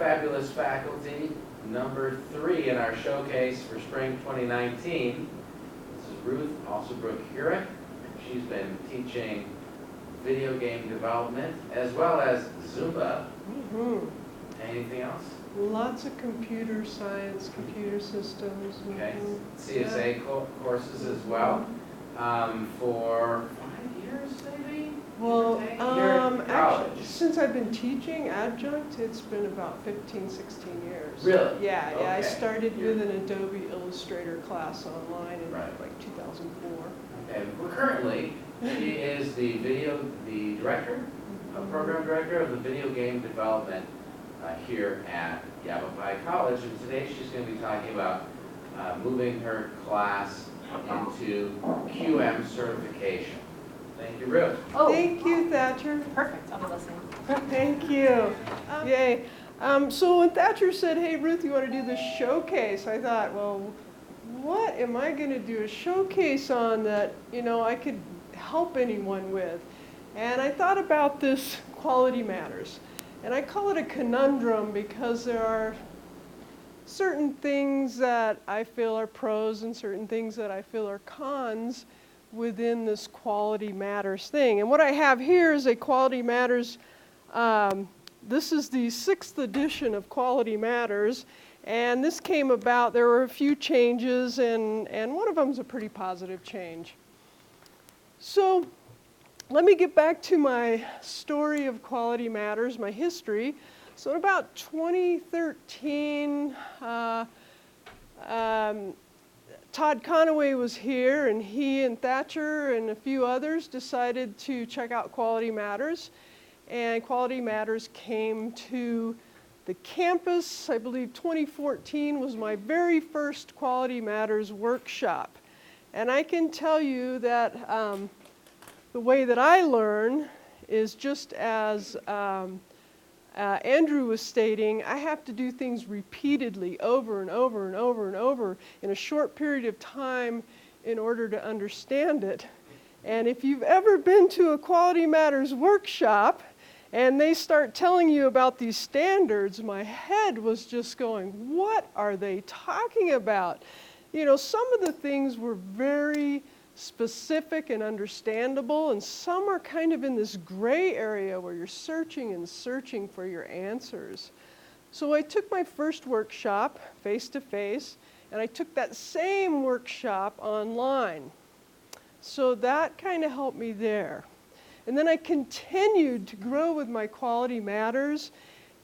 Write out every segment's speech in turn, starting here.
fabulous faculty, number 3 in our showcase for spring 2019. This is Ruth Alsobrook-Hurich. She's been teaching video game development as well as Zumba. Anything else? Lots of computer science, computer systems. Okay, CSA courses as well. For 5 years, maybe? Well, College. actually, since I've been teaching adjunct, it's been about 15, 16 years. Really? Yeah, yeah. I Okay. started with an Adobe Illustrator class online in Right. like 2004. And currently, she is the director, program director of the video game development here at Yavapai College. And today she's going to be talking about moving her class into QM certification. Thank you, Ruth. Oh, Thank you, Thatcher. perfect. I'll be listening. Thank you. Yay. So when Thatcher said, hey, Ruth, you want to do this showcase? I thought, well, what am I going to do a showcase on that, I could help anyone with? And I thought about this quality matters. And I call it a conundrum because there are certain things that I feel are pros and certain things that I feel are cons within this quality matters thing. And what I have here is a quality matters, this is the 6th edition of Quality Matters. And this came about, there were a few changes, and one of them is a pretty positive change. So let me get back to my story of Quality Matters, my history. So in about 2013, Todd Conaway was here, and he and Thatcher and a few others decided to check out Quality Matters. And Quality Matters came to the campus. I believe 2014 was my very first Quality Matters workshop. And I can tell you that the way that I learn is just as Andrew was stating, I have to do things repeatedly over and over and over and over in a short period of time in order to understand it. And if you've ever been to a Quality Matters workshop and they start telling you about these standards, my head was just going, what are they talking about? Some of the things were very specific and understandable, and some are kind of in this gray area where you're searching and searching for your answers. So I took my first workshop face-to-face, and I took that same workshop online. So that kind of helped me there. And then I continued to grow with my Quality Matters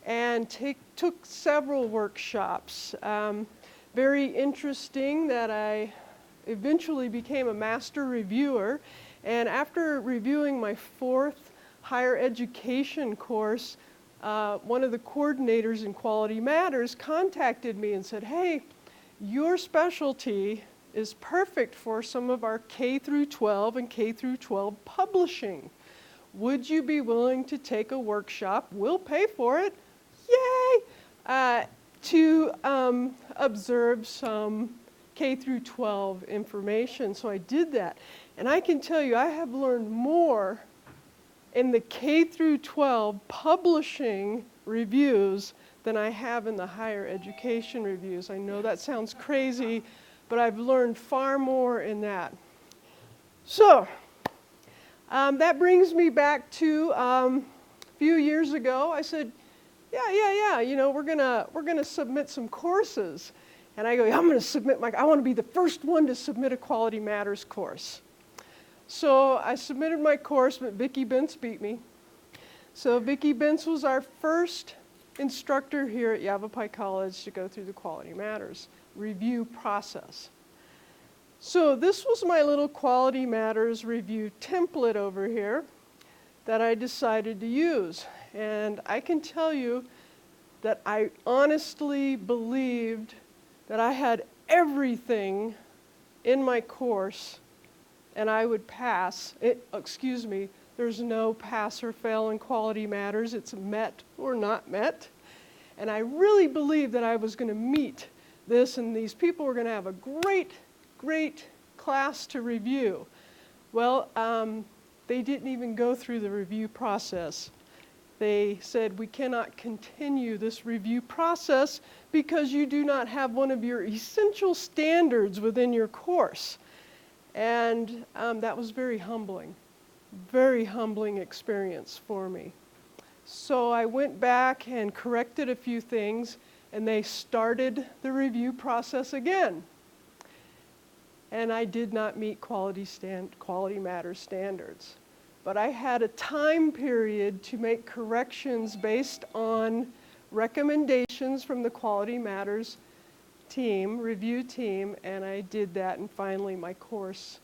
and took several workshops. Very interesting that I eventually became a master reviewer, and after reviewing my 4th higher education course, one of the coordinators in Quality Matters contacted me and said, hey, your specialty is perfect for some of our K through 12 and K through 12 publishing. Would you be willing to take a workshop, we'll pay for it, yay, to observe some K through 12 information. So I did that. And I can tell you, I have learned more in the K through 12 publishing reviews than I have in the higher education reviews. I know that sounds crazy, but I've learned far more in that. So that brings me back to a few years ago. I said, yeah, we're gonna submit some courses. And I go, I'm going to submit I want to be the first one to submit a Quality Matters course. So I submitted my course, but Vicki Bentz beat me. So Vicki Bentz was our first instructor here at Yavapai College to go through the Quality Matters review process. So this was my little Quality Matters review template over here that I decided to use. And I can tell you that I honestly believed that I had everything in my course and I would pass. There's no pass or fail in Quality Matters. It's met or not met. And I really believed that I was going to meet this and these people were going to have a great, great class to review. Well, they didn't even go through the review process. they said, we cannot continue this review process because you do not have one of your essential standards within your course. And that was very humbling experience for me. So I went back and corrected a few things, and they started the review process again. And I did not meet quality matters standards. But I had a time period to make corrections based on recommendations from the Quality Matters team, review team, and I did that, and finally my course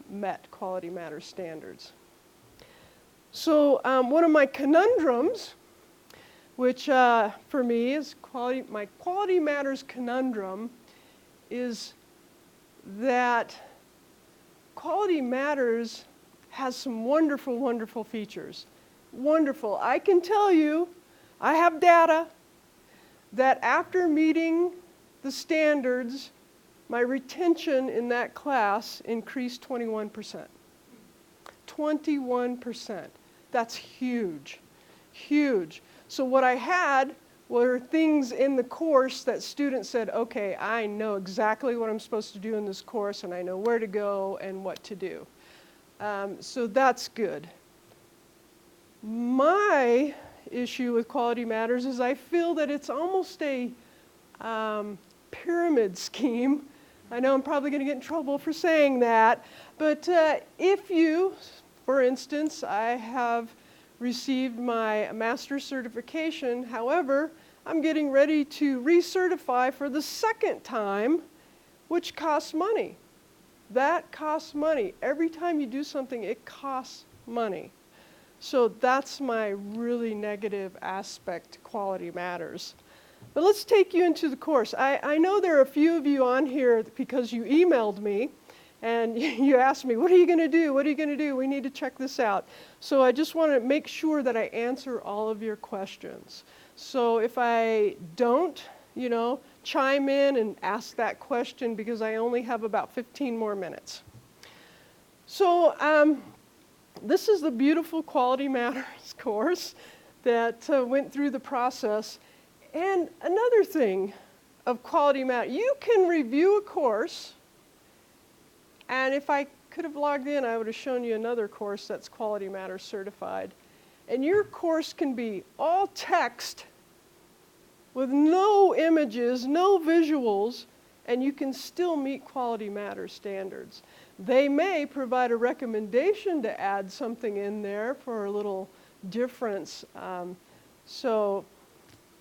met Quality Matters standards. So one of my conundrums, which for me is my Quality Matters conundrum, is that Quality Matters has some wonderful, wonderful features. Wonderful. I can tell you, I have data that after meeting the standards, my retention in that class increased 21%. 21%. That's huge, huge. So what I had were things in the course that students said, okay, I know exactly what I'm supposed to do in this course, and I know where to go and what to do. So that's good. My issue with Quality Matters is I feel that it's almost a pyramid scheme. I know I'm probably going to get in trouble for saying that, but if you, for instance, I have received my master's certification, however, I'm getting ready to recertify for the second time, which costs money. That costs money. Every time you do something, it costs money. So that's my really negative aspect to Quality Matters. But let's take you into the course. I know there are a few of you on here because you emailed me and you asked me, what are you going to do? What are you going to do? We need to check this out. So I just want to make sure that I answer all of your questions. So if I don't, chime in and ask that question because I only have about 15 more minutes. So this is the beautiful Quality Matters course that went through the process. And another thing of Quality Matters, you can review a course, and if I could have logged in, I would have shown you another course that's Quality Matters certified. And your course can be all text with no images, no visuals, and you can still meet Quality Matters standards. They may provide a recommendation to add something in there for a little difference. So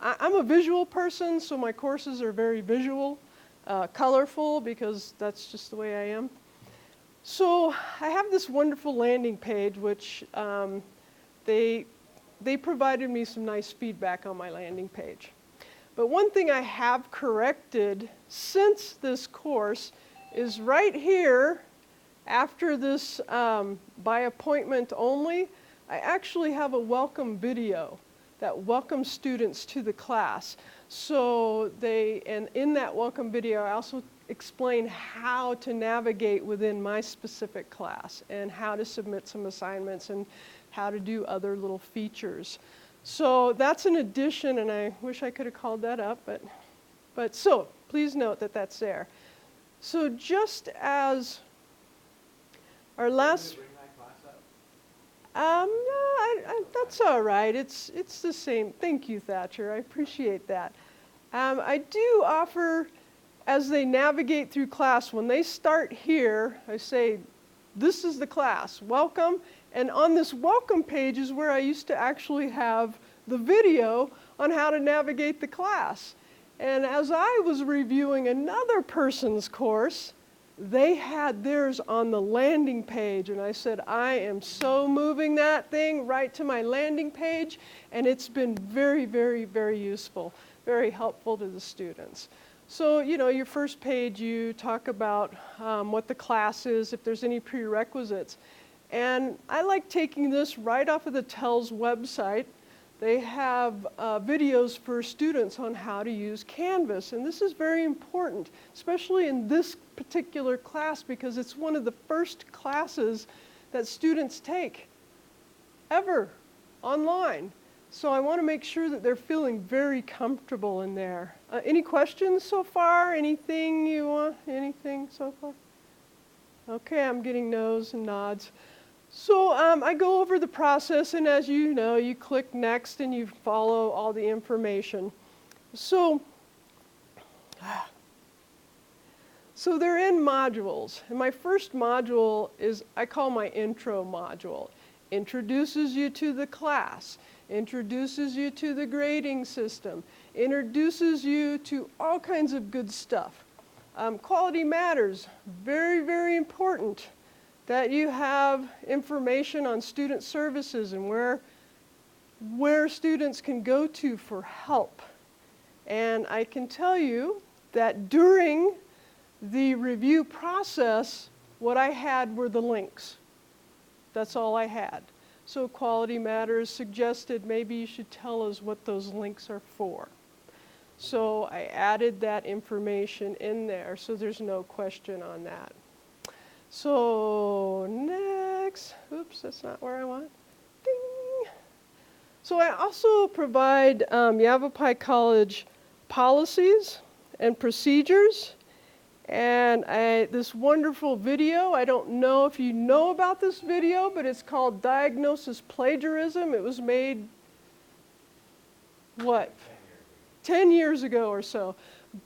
I'm a visual person, so my courses are very visual, colorful, because that's just the way I am. So I have this wonderful landing page, which they provided me some nice feedback on my landing page. But one thing I have corrected since this course is right here, after this by appointment only, I actually have a welcome video that welcomes students to the class. So and in that welcome video, I also explain how to navigate within my specific class and how to submit some assignments and how to do other little features. So that's an addition, and I wish I could have called that up, but so please note that that's there. So just as our last, that's all right. It's the same. Thank you, Thatcher. I appreciate that. I do offer, as they navigate through class, when they start here, I say, this is the class, welcome. And on this welcome page is where I used to actually have the video on how to navigate the class. And as I was reviewing another person's course, they had theirs on the landing page. And I said, I am so moving that thing right to my landing page. And it's been very, very, very useful, very helpful to the students. So, your first page, you talk about what the class is, if there's any prerequisites. And I like taking this right off of the TELS website. They have videos for students on how to use Canvas. And this is very important, especially in this particular class, because it's one of the first classes that students take ever online. So I want to make sure that they're feeling very comfortable in there. Any questions so far? Anything you want? Anything so far? Okay, I'm getting no's and nods. So I go over the process, and as you know, you click next and you follow all the information. So they're in modules, and my first module is, I call my intro module. Introduces you to the class, introduces you to the grading system, introduces you to all kinds of good stuff. Quality matters, very, very important that you have information on student services and where students can go to for help. And I can tell you that during the review process, what I had were the links. That's all I had. So Quality Matters suggested maybe you should tell us what those links are for. So I added that information in there, so there's no question on that. So next, oops, that's not where I want. Ding. So I also provide Yavapai College policies and procedures. And this wonderful video, I don't know if you know about this video, but it's called Diagnosis Plagiarism. It was made, what, 10 years ago or so.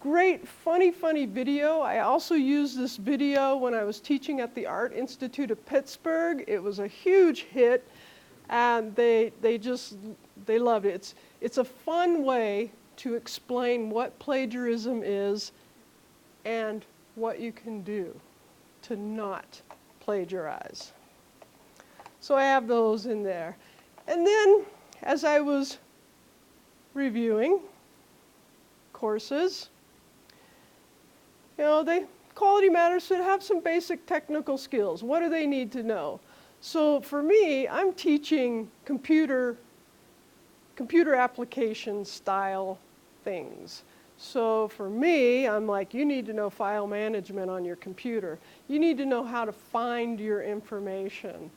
Great, funny video. I also used this video when I was teaching at the Art Institute of Pittsburgh. It was a huge hit, and they loved it. It's a fun way to explain what plagiarism is and what you can do to not plagiarize. So I have those in there. And then, as I was reviewing courses, Quality Matters should have some basic technical skills. What do they need to know? So for me, I'm teaching computer application style things. So for me, I'm like, you need to know file management on your computer. You need to know how to find your information.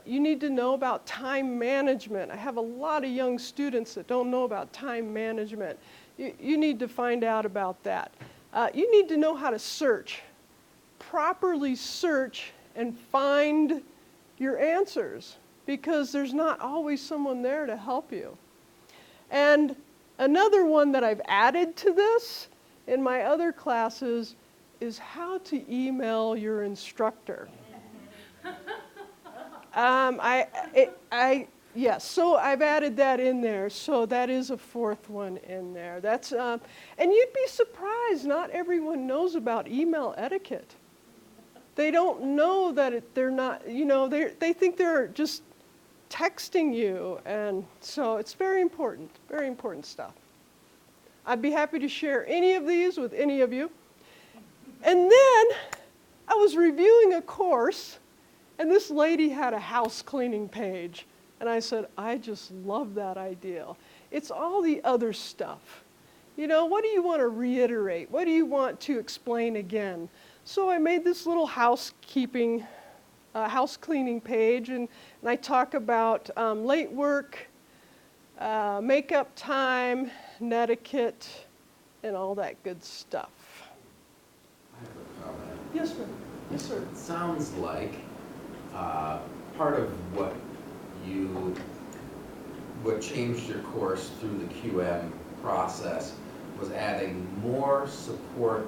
You need to know about time management. I have a lot of young students that don't know about time management. You need to find out about that. You need to know how to search. Properly search and find your answers, because there's not always someone there to help you. And another one that I've added to this in my other classes is how to email your instructor. Yes, so I've added that in there, so that is a fourth one in there. That's and you'd be surprised, not everyone knows about email etiquette. They don't know that they're not, they think they're just texting you, and so it's very important stuff. I'd be happy to share any of these with any of you. And then I was reviewing a course, and this lady had a house cleaning page. And I said, I just love that idea. It's all the other stuff. What do you want to reiterate? What do you want to explain again? So I made this little house cleaning page, and I talk about late work, makeup time, netiquette, and all that good stuff. I have a comment. Yes, sir. Yes, sir. It sounds like part of what changed your course through the QM process was adding more support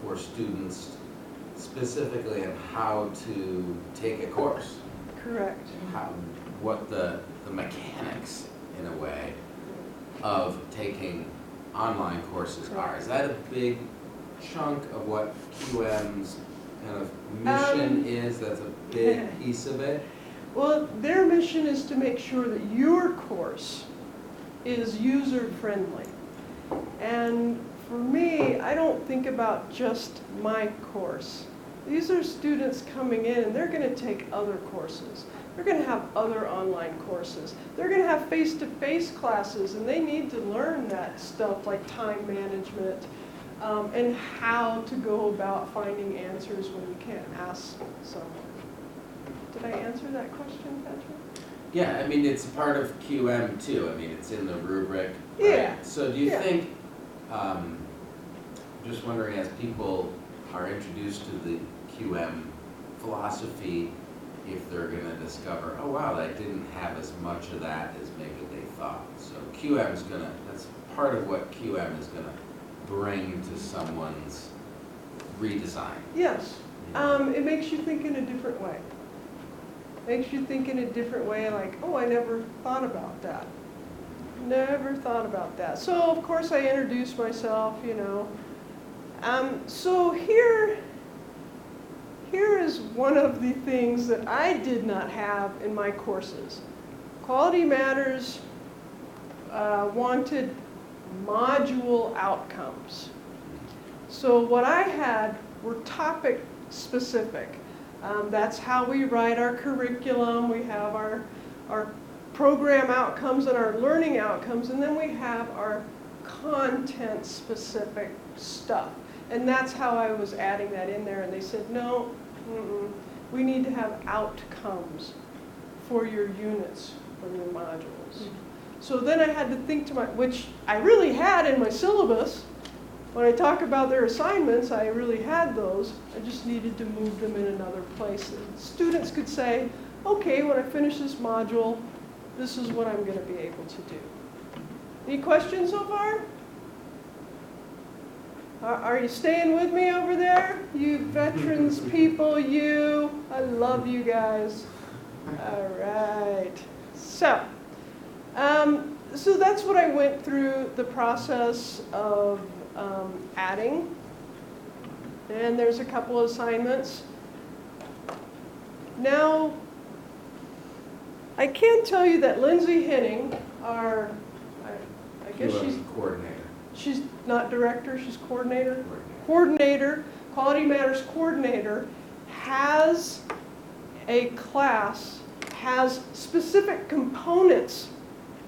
for students, specifically on how to take a course. Correct. What the mechanics, in a way, of taking online courses are. Is that a big chunk of what QM's kind of mission is? That's a big piece of it? Well, their mission is to make sure that your course is user-friendly. And for me, I don't think about just my course. These are students coming in, and they're going to take other courses. They're going to have other online courses. They're going to have face-to-face classes, and they need to learn that stuff like time management and how to go about finding answers when you can't ask someone. Did I answer that question, Patrick? Yeah, I mean, it's part of QM too. I mean, it's in the rubric. Yeah. Right? So do you Yeah. think, just wondering, as people are introduced to the QM philosophy, if they're going to discover, oh wow, I didn't have as much of that as maybe they thought. So QM is going to, that's part of what QM is going to bring to someone's redesign. Yes. It makes you think in a different way. Makes you think in a different way, like, oh, I never thought about that. Never thought about that. So, of course, I introduced myself, you know. So here is one of the things that I did not have in my courses. Quality Matters wanted module outcomes. So what I had were topic specific. That's how we write our curriculum. We have our program outcomes and our learning outcomes, and then we have our content specific stuff. And that's how I was adding that in there. And they said, no, we need to have outcomes for your units, for your modules. So then I had to think to which I really had in my syllabus. When I talk about their assignments, I really had those. I just needed to move them in another place. And students could say, okay, when I finish this module, this is what I'm going to be able to do. Any questions so far? Are you staying with me over there? You veterans people, you. I love you guys. All right. So that's what I went through the process of adding. And there's a couple of assignments. Now, I can tell you that Lindsay Henning, our, I guess she's coordinator. She's not director, she's coordinator. Coordinator, Quality Matters coordinator, has a class, has specific components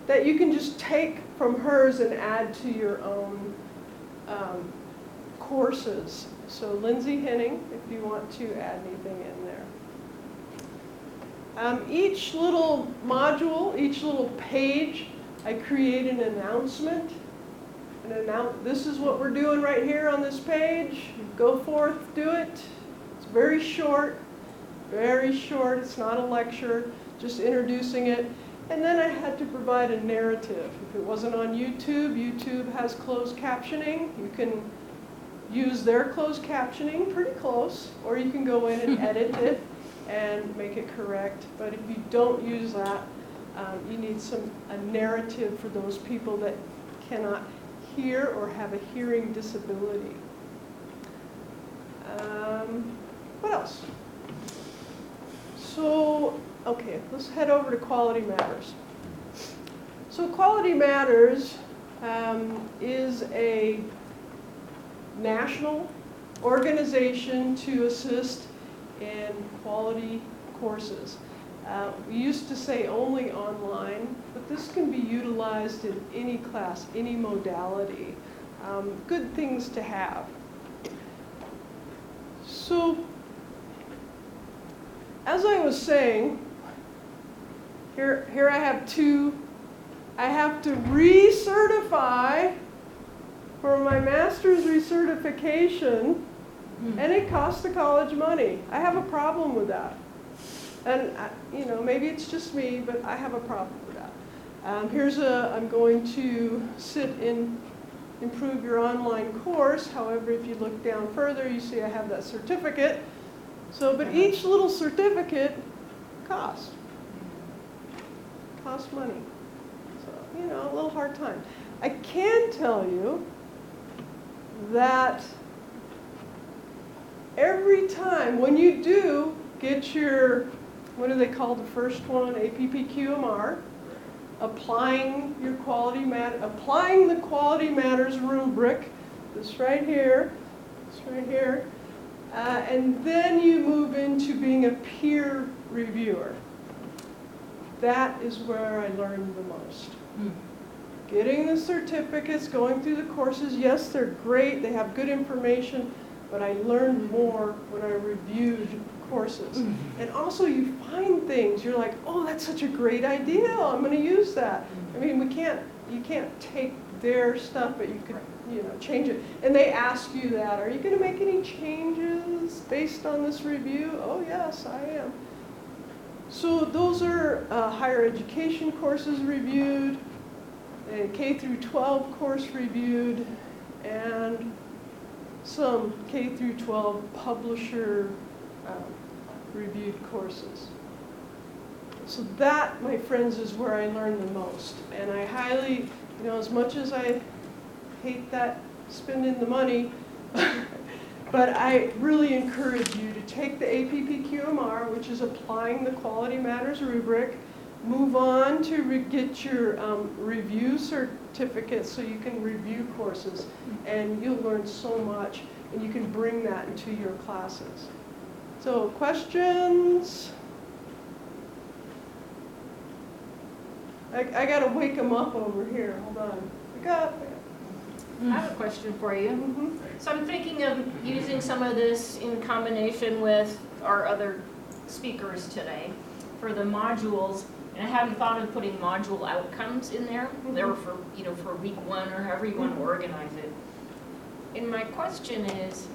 that you can just take from hers and add to your own courses. So Lindsay Henning, if you want to add anything in there. Each little module, each little page, I create an announcement. This is what we're doing right here on this page. Go forth, do it. It's very short, very short. It's not a lecture, just introducing it. And then I had to provide a narrative. If it wasn't on YouTube, YouTube has closed captioning. You can use their closed captioning, pretty close, or you can go in and edit it and make it correct. But if you don't use that, you need a narrative for those people that cannot hear or have a hearing disability. What else? So, okay, let's head over to Quality Matters. So Quality Matters is a national organization to assist in quality courses. We used to say only online, but this can be utilized in any class, any modality. Good things to have. So, as I was saying, here I have two. I have to recertify for my master's recertification, and it costs the college money. I have a problem with that. And, you know, maybe it's just me, but I have a problem with that. I'm going to sit in Improve Your Online course. However, if you look down further, you see I have that certificate. So, but each little certificate costs money. So, you know, a little hard time. I can tell you that every time when you do get your, what do they call the first one, APPQMR, applying the Quality Matters rubric, this right here, and then you move into being a peer reviewer. That is where I learned the most. Getting the certificates, going through the courses, yes, they're great, they have good information, but I learned more when I reviewed courses. And also you find things, you're like, oh, that's such a great idea, I'm going to use that. I mean, you can't take their stuff, but you could, change it. And they ask you that, are you going to make any changes based on this review? Oh, yes, I am. So those are higher education courses reviewed, a K through 12 course reviewed, and some K through 12 publisher reviewed courses. So that, my friends, is where I learned the most. And I highly, as much as I hate that spending the money, but I really encourage you to take the APPQMR, which is applying the Quality Matters rubric, move on to get your review certificate so you can review courses, and you'll learn so much, and you can bring that into your classes. So, questions? I gotta wake them up over here. Hold on. Wake up. I have a question for you. So I'm thinking of using some of this in combination with our other speakers today for the modules, and I haven't thought of putting module outcomes in there. They're for for week 1 or however you want to organize it. And my question is,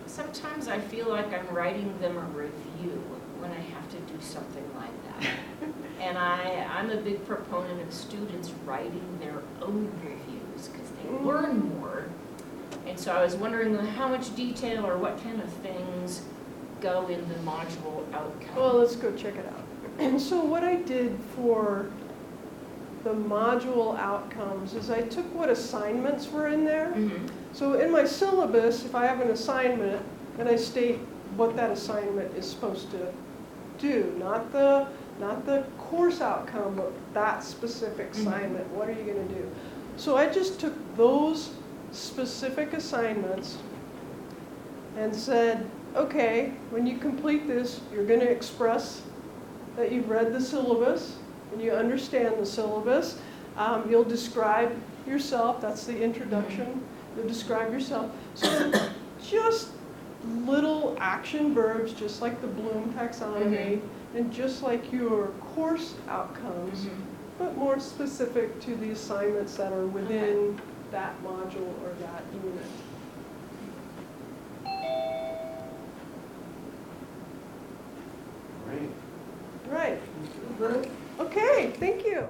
sometimes I feel like I'm writing them a review when I have to do something like that. And I'm a big proponent of students writing their own reviews because they learn more. And so I was wondering how much detail or what kind of things go in the module outcome. Well, let's go check it out. And so what I did for the module outcomes is I took what assignments were in there. So in my syllabus, if I have an assignment, then I state what that assignment is supposed to do, not the course outcome, but that specific assignment. What are you going to do? So I just took those specific assignments and said, okay, when you complete this, you're going to express that you've read the syllabus and you understand the syllabus. You'll describe yourself. That's the introduction. You'll describe yourself. So just little action verbs, just like the Bloom taxonomy, and just like your course outcomes, but more specific to the assignments that are within that module or that unit. Great. Right. Okay, thank you.